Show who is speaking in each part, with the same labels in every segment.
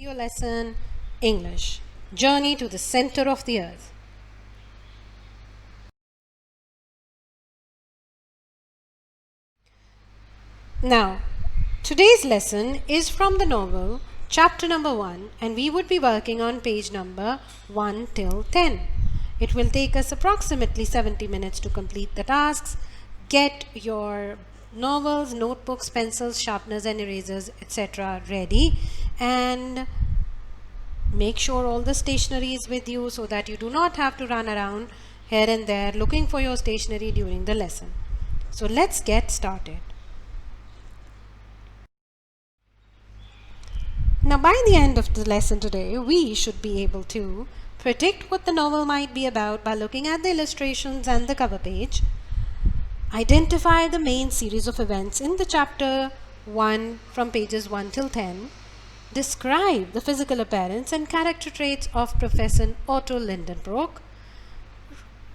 Speaker 1: Video lesson English Journey to the Center of the Earth. Now, today's lesson is from the novel chapter number 1, and we would be working on page number 1 till 10. It will take us approximately 70 minutes to complete the tasks. Get your novels, notebooks, pencils, sharpeners and erasers, etc. ready, and make sure all the stationery is with you so that you do not have to run around here and there looking for your stationery during the lesson. So let's get started. Now, by the end of the lesson today, we should be able to predict what the novel might be about by looking at the illustrations and the cover page, identify the main series of events in the chapter 1 from pages 1 till 10, describe the physical appearance and character traits of Professor Otto Lindenbrock,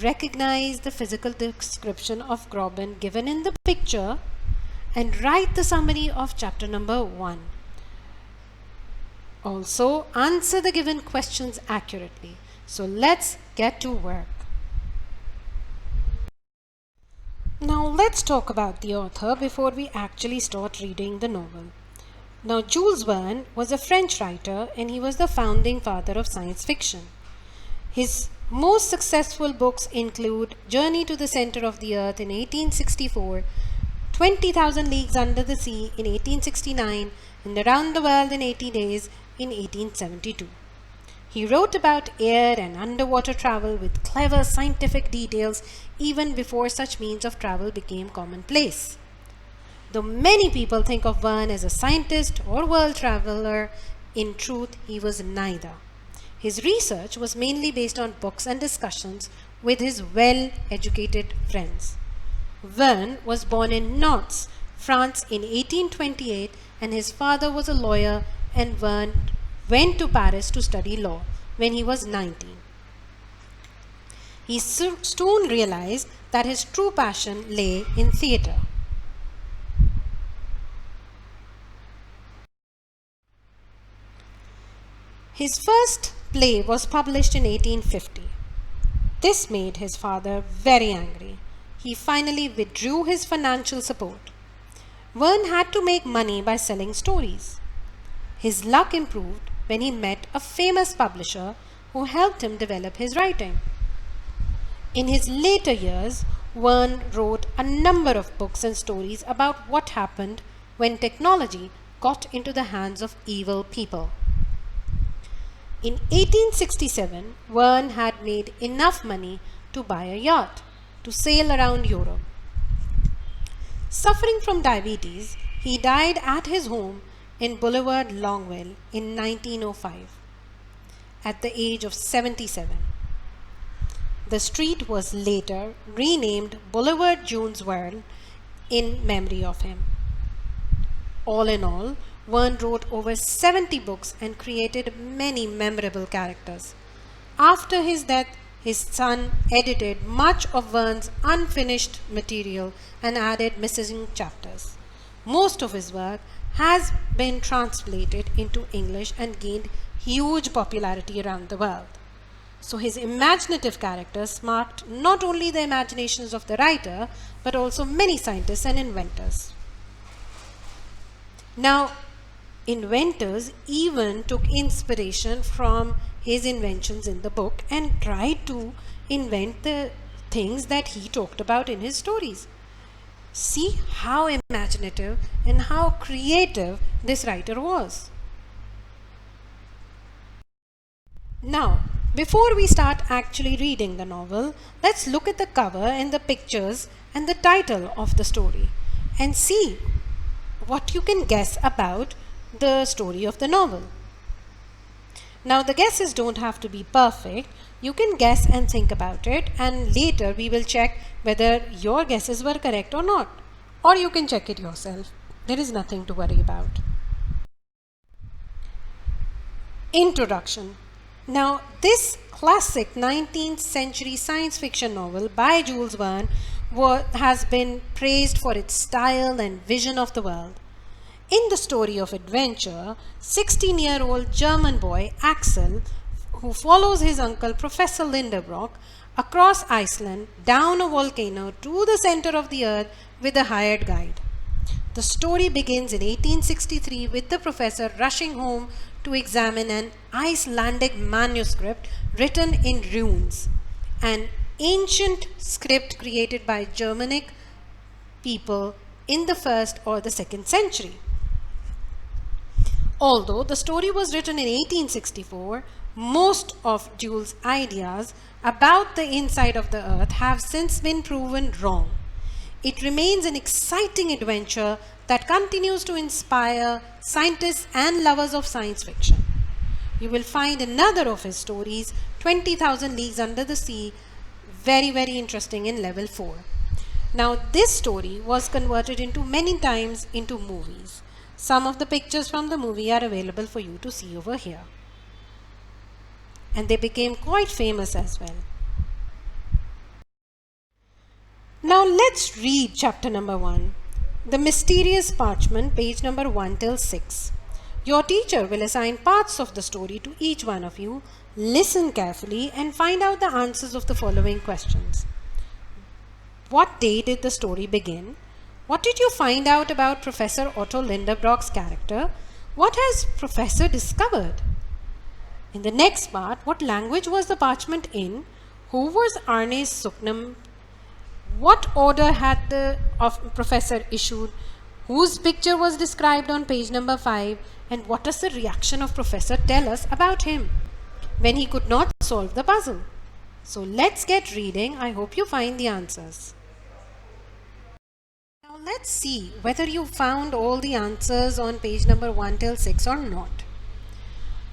Speaker 1: recognize the physical description of Groban given in the picture, and write the summary of chapter number 1. Also, answer the given questions accurately. So let's get to work. Now let's talk about the author before we actually start reading the novel. Now, Jules Verne was a French writer and he was the founding father of science fiction. His most successful books include Journey to the Center of the Earth in 1864, 20,000 Leagues Under the Sea in 1869, and Around the World in 80 Days in 1872. He wrote about air and underwater travel with clever scientific details even before such means of travel became commonplace. Though many people think of Verne as a scientist or world traveler, in truth he was neither. His research was mainly based on books and discussions with his well-educated friends. Verne was born in Nantes, France in 1828, and his father was a lawyer, and Verne went to Paris to study law when he was 19. He soon realized that his true passion lay in theatre. His first play was published in 1850. This made his father very angry. He finally withdrew his financial support. Verne had to make money by selling stories. His luck improved when he met a famous publisher who helped him develop his writing. In his later years, Verne wrote a number of books and stories about what happened when technology got into the hands of evil people. In 1867, Verne had made enough money to buy a yacht to sail around Europe. Suffering from diabetes, he died at his home in Boulevard Longueuil in 1905 at the age of 77. The street was later renamed Boulevard Jules Verne in memory of him. All in all, Verne wrote over 70 books and created many memorable characters. After his death, his son edited much of Verne's unfinished material and added missing chapters. Most of his work has been translated into English and gained huge popularity around the world. So his imaginative characters sparked not only the imaginations of the writer, but also many scientists and inventors. Now, inventors even took inspiration from his inventions in the book and tried to invent the things that he talked about in his stories. See how imaginative and how creative this writer was. Now, before we start actually reading the novel, let's look at the cover and the pictures and the title of the story and see what you can guess about the story of the novel. Now, the guesses don't have to be perfect. You can guess and think about it, and later we will check whether your guesses were correct or not. Or you can check it yourself. There is nothing to worry about. Introduction. Now, this classic 19th century science fiction novel by Jules Verne has been praised for its style and vision of the world. In the story of adventure, 16-year-old German boy Axel, who follows his uncle Professor Linderbrock across Iceland, down a volcano to the center of the earth with a hired guide. The story begins in 1863 with the professor rushing home to examine an Icelandic manuscript written in runes, an ancient script created by Germanic people in the 1st or the 2nd century. Although the story was written in 1864, most of Jules' ideas about the inside of the earth have since been proven wrong. It remains an exciting adventure that continues to inspire scientists and lovers of science fiction. You will find another of his stories, 20,000 Leagues Under the Sea, very interesting in level 4. Now this story was converted into many times into movies. Some of the pictures from the movie are available for you to see over here. And they became quite famous as well. Now let's read chapter number 1. The Mysterious Parchment, page number 1 till 6. Your teacher will assign parts of the story to each one of you. Listen carefully and find out the answers of the following questions. What day did the story begin? What did you find out about Professor Otto Linderbrock's character? What has Professor discovered? In the next part, what language was the parchment in? Who was Arne's Suknam? What order had the Professor issued? Whose picture was described on page number 5? And what does the reaction of Professor tell us about him when he could not solve the puzzle? So let's get reading. I hope you find the answers. Now let's see whether you found all the answers on page number 1 till 6 or not.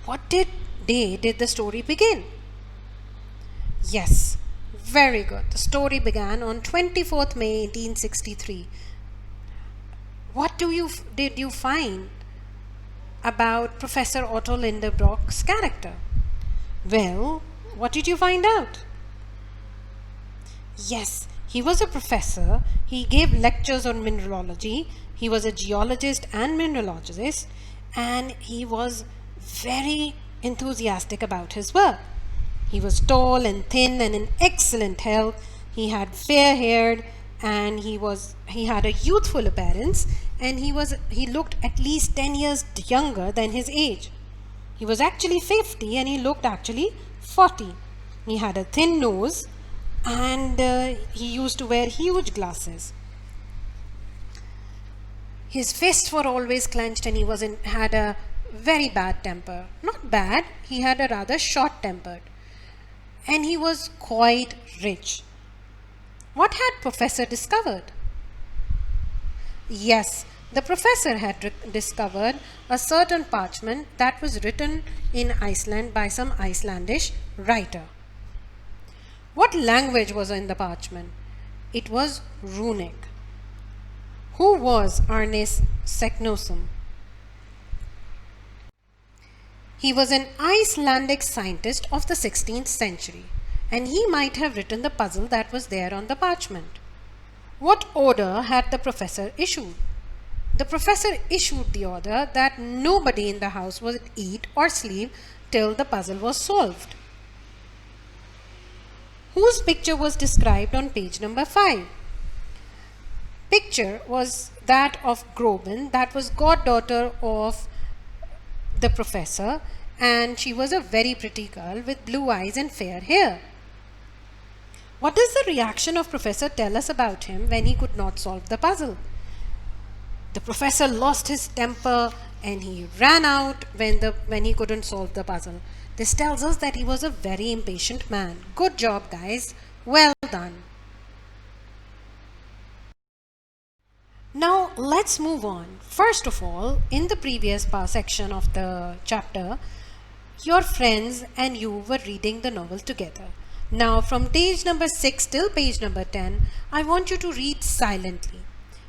Speaker 1: What day did the story begin? Yes, very good. The story began on 24th May 1863. What did you find about Professor Otto Linderbrock's character? Well, what did you find out? Yes, he was a professor. He gave lectures on mineralogy. He was a geologist and mineralogist, and he was very enthusiastic about his work. He was tall and thin and in excellent health. He had fair hair and he had a youthful appearance, and he looked at least 10 years younger than his age. He was actually 50 and he looked actually 40. He had a thin nose and he used to wear huge glasses. His fists were always clenched and he had a very bad temper. Not bad, he had a rather short-tempered. And he was quite rich. What had Professor discovered? Yes, the professor had discovered a certain parchment that was written in Iceland by some Icelandic writer. What language was in the parchment? It was runic. Who was Arnes Seknosum? He was an Icelandic scientist of the 16th century, and he might have written the puzzle that was there on the parchment. What order had the professor issued? The professor issued the order that nobody in the house would eat or sleep till the puzzle was solved. Whose picture was described on page number 5? Picture was that of Groben, that was goddaughter of the professor, and she was a very pretty girl with blue eyes and fair hair. What does the reaction of professor tell us about him when he could not solve the puzzle? The professor lost his temper and he ran out when he couldn't solve the puzzle. This tells us that he was a very impatient man. Good job, guys. Well done. Now let's move on. First of all, in the previous section of the chapter, your friends and you were reading the novel together. Now from page number 6 till page number 10, I want you to read silently.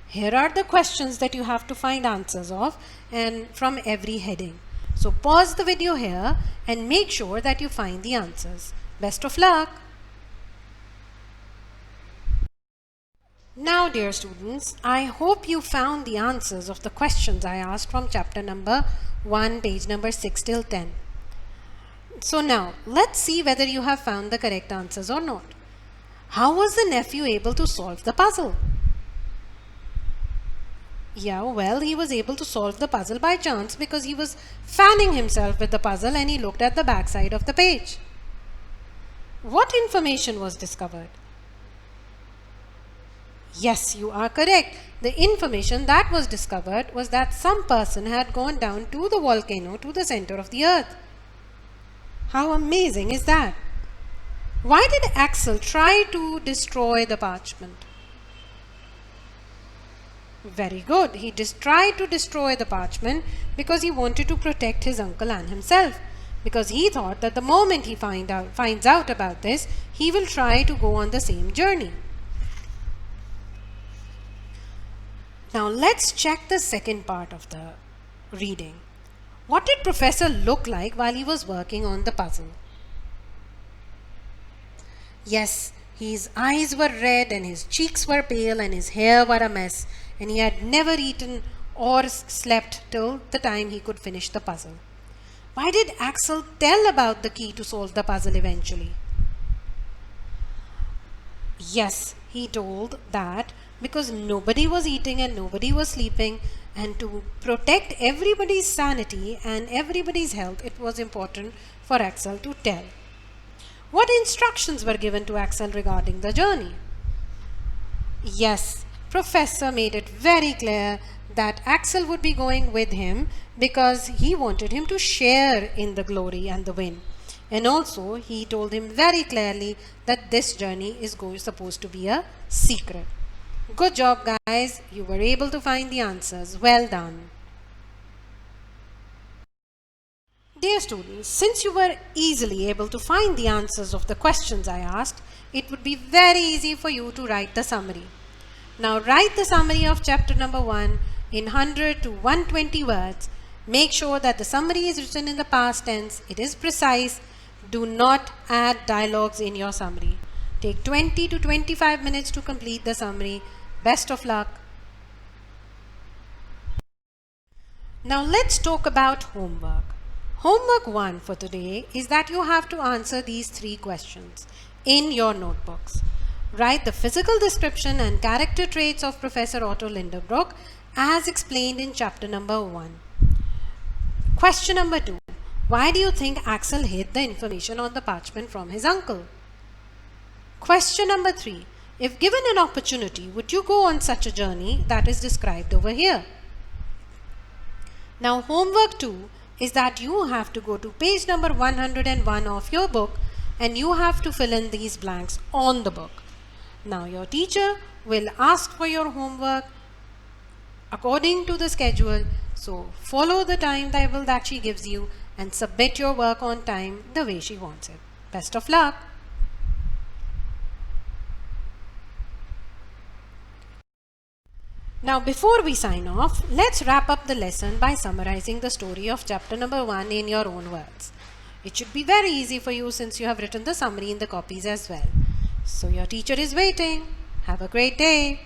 Speaker 1: Here are the questions that you have to find answers of, and from every heading. So pause the video here and make sure that you find the answers. Best of luck! Now, dear students, I hope you found the answers of the questions I asked from chapter number 1, page number 6 till 10. So now, let's see whether you have found the correct answers or not. How was the nephew able to solve the puzzle? Yeah, well, he was able to solve the puzzle by chance because he was fanning himself with the puzzle and he looked at the back side of the page. What information was discovered? Yes, you are correct. The information that was discovered was that some person had gone down to the volcano to the center of the earth. How amazing is that? Why did Axel try to destroy the parchment? Very good. He tried to destroy the parchment because he wanted to protect his uncle and himself. Because he thought that the moment he finds out about this, he will try to go on the same journey. Now let's check the second part of the reading. What did Professor look like while he was working on the puzzle? Yes, his eyes were red and his cheeks were pale and his hair were a mess, and he had never eaten or slept till the time he could finish the puzzle. Why did Axel tell about the key to solve the puzzle eventually? Yes, he told that because nobody was eating and nobody was sleeping, and to protect everybody's sanity and everybody's health, it was important for Axel to tell. What instructions were given to Axel regarding the journey? Yes, Professor made it very clear that Axel would be going with him because he wanted him to share in the glory and the win. And also he told him very clearly that this journey is supposed to be a secret. Good job, guys. You were able to find the answers. Well done. Dear students, since you were easily able to find the answers of the questions I asked, it would be very easy for you to write the summary. Now write the summary of chapter number 1 in 100 to 120 words. Make sure that the summary is written in the past tense. It is precise. Do not add dialogues in your summary. Take 20 to 25 minutes to complete the summary. Best of luck. Now let's talk about homework. Homework 1 for today is that you have to answer these 3 questions in your notebooks. Write the physical description and character traits of Professor Otto Lindenbrook as explained in chapter number 1. Question number 2. Why do you think Axel hid the information on the parchment from his uncle? Question number 3. If given an opportunity, would you go on such a journey that is described over here? Now homework 2 is that you have to go to page number 101 of your book and you have to fill in these blanks on the book. Now your teacher will ask for your homework according to the schedule, so follow the timetable that she gives you and submit your work on time the way she wants it. Best of luck! Now before we sign off, let's wrap up the lesson by summarizing the story of chapter number 1 in your own words. It should be very easy for you since you have written the summary in the copies as well. So your teacher is waiting. Have a great day.